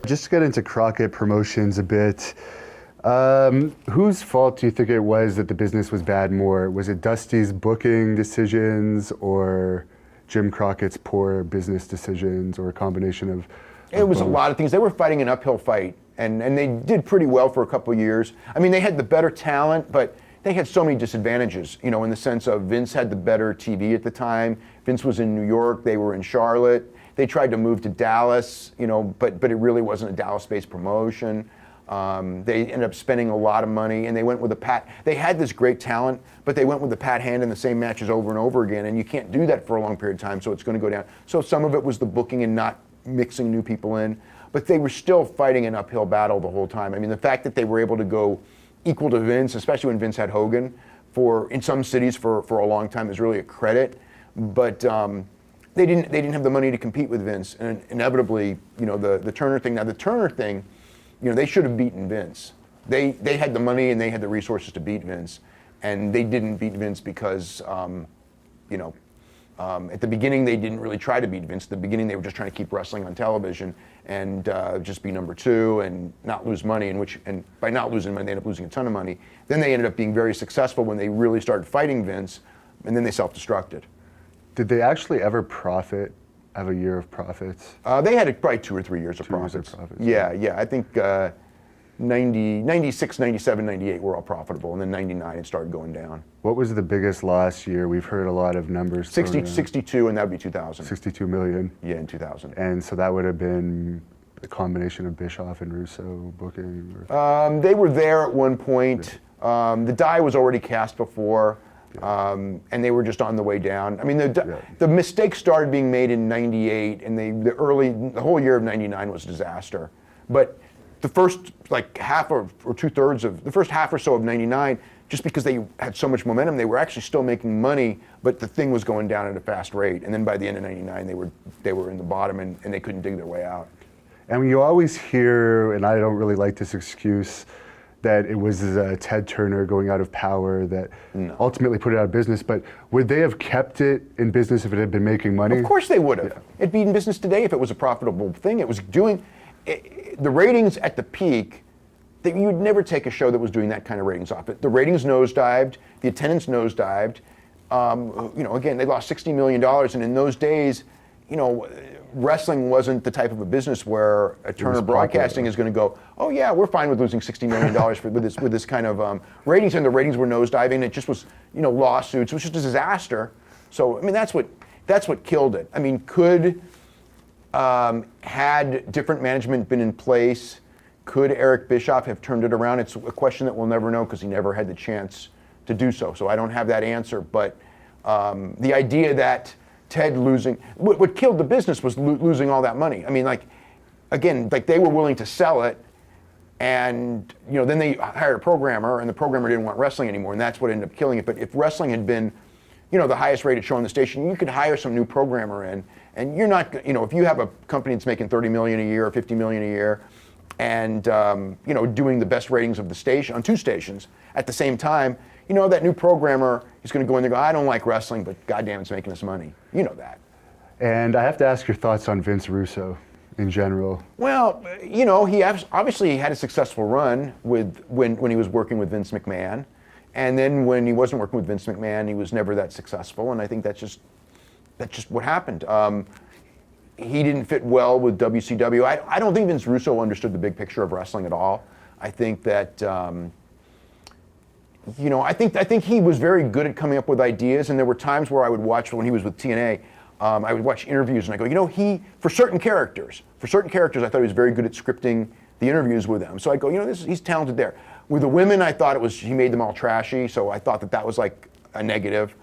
just to get into Crockett Promotions a bit, whose fault do you think it was that the business was bad more? Was it Dusty's booking decisions or Jim Crockett's poor business decisions, or a combination of It was both? a lot of things. They were fighting an uphill fight, and they did pretty well for a couple of years. I mean, they had the better talent, but they had so many disadvantages, you know, in the sense of Vince had the better TV at the time. Vince was in New York, they were in Charlotte. They tried to move to Dallas, you know, but it really wasn't a Dallas-based promotion. They ended up spending a lot of money, and they went with they had this great talent, but they went with the pat hand in the same matches over and over again, and you can't do that for a long period of time, so it's going to go down. So some of it was the booking and not mixing new people in, but they were still fighting an uphill battle the whole time. I mean, the fact that they were able to go equal to Vince, especially when Vince had Hogan, in some cities for a long time, is really a credit, but they didn't have the money to compete with Vince, and inevitably, you know, the Turner thing. Now the Turner thing, you know, they should have beaten Vince. They had the money and they had the resources to beat Vince, and they didn't beat Vince because, you know, at the beginning they didn't really try to beat Vince. At the beginning they were just trying to keep wrestling on television and just be number two and not lose money. And by not losing money, they ended up losing a ton of money. Then they ended up being very successful when they really started fighting Vince, and then they self-destructed. Did they actually ever have a year of profits? They had probably 2 or 3 years of profits. Yeah. I think 96, 97, 98 were all profitable, and then 99 it started going down. What was the biggest loss year? We've heard a lot of numbers. 62, and that would be 2000. 62 million. Yeah, in 2000. And so that would have been a combination of Bischoff and Russo booking? They were there at one point. The die was already cast before. And they were just on the way down. I mean, the mistakes started being made in '98, and the whole year of '99 was a disaster. But the first half or 2/3 of the first half or so of '99, just because they had so much momentum, they were actually still making money, but the thing was going down at a fast rate. And then by the end of '99, they were in the bottom, and they couldn't dig their way out. And you always hear, and I don't really like this excuse, that it was Ted Turner going out of power that ultimately put it out of business. But would they have kept it in business if it had been making money? Of course they would have. Yeah. It'd be in business today if it was a profitable thing. It was doing the ratings at the peak. That you'd never take a show that was doing that kind of ratings off it. The ratings nosedived, the attendance nosedived. You know, again, they lost $60 million, and in those days, you know, wrestling wasn't the type of a business where a Turner Broadcasting is going to go, oh yeah, we're fine with losing $60 million with this kind of ratings, and the ratings were nosediving. It just was, you know, lawsuits. It was just a disaster. So I mean, that's what killed it. I mean, had different management been in place, could Eric Bischoff have turned it around? It's a question that we'll never know because he never had the chance to do so. So I don't have that answer. But the idea that Ted losing, what killed the business was losing all that money. I mean, they were willing to sell it, and you know, then they hired a programmer, and the programmer didn't want wrestling anymore, and that's what ended up killing it. But if wrestling had been, you know, the highest rated show on the station, you could hire some new programmer in, and you're not, you know, if you have a company that's making $30 million a year or $50 million a year, and you know, doing the best ratings of the station on 2 stations at the same time, you know, that new programmer is going to go in there and go, I don't like wrestling, but goddamn, it's making us money. You know that. And I have to ask your thoughts on Vince Russo in general. Well, you know, he obviously had a successful run when he was working with Vince McMahon. And then when he wasn't working with Vince McMahon, he was never that successful. And I think that's just what happened. He didn't fit well with WCW. I don't think Vince Russo understood the big picture of wrestling at all. I think that, you know, I think he was very good at coming up with ideas, and there were times where I would watch when he was with TNA, I would watch interviews and I go, you know, for certain characters, I thought he was very good at scripting the interviews with them. So I go, you know, he's talented there. With the women, I thought he made them all trashy, so I thought that was like a negative.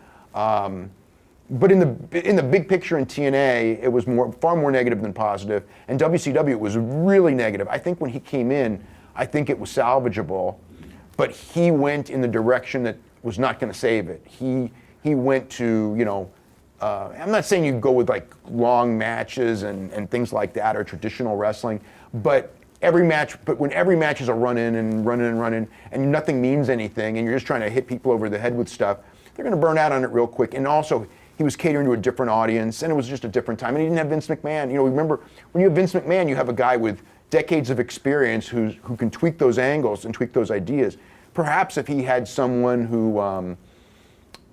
But in the big picture in TNA, it was far more negative than positive. And WCW, it was really negative. I think when he came in, I think it was salvageable. But he went in the direction that was not going to save it. He went to, you know, I'm not saying you go with like long matches and things like that or traditional wrestling, but when every match is a run-in and nothing means anything and you're just trying to hit people over the head with stuff, they're going to burn out on it real quick. And also, he was catering to a different audience, and it was just a different time. And he didn't have Vince McMahon. You know, remember, when you have Vince McMahon, you have a guy with decades of experience who can tweak those angles and tweak those ideas. Perhaps if he had someone who,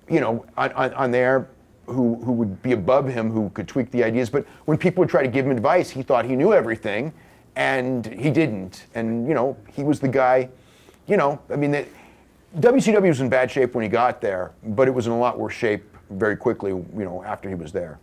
you know, on there who would be above him, who could tweak the ideas. But when people would try to give him advice, he thought he knew everything, and he didn't. And, you know, he was the guy, you know, I mean, WCW was in bad shape when he got there, but it was in a lot worse shape very quickly, you know, after he was there.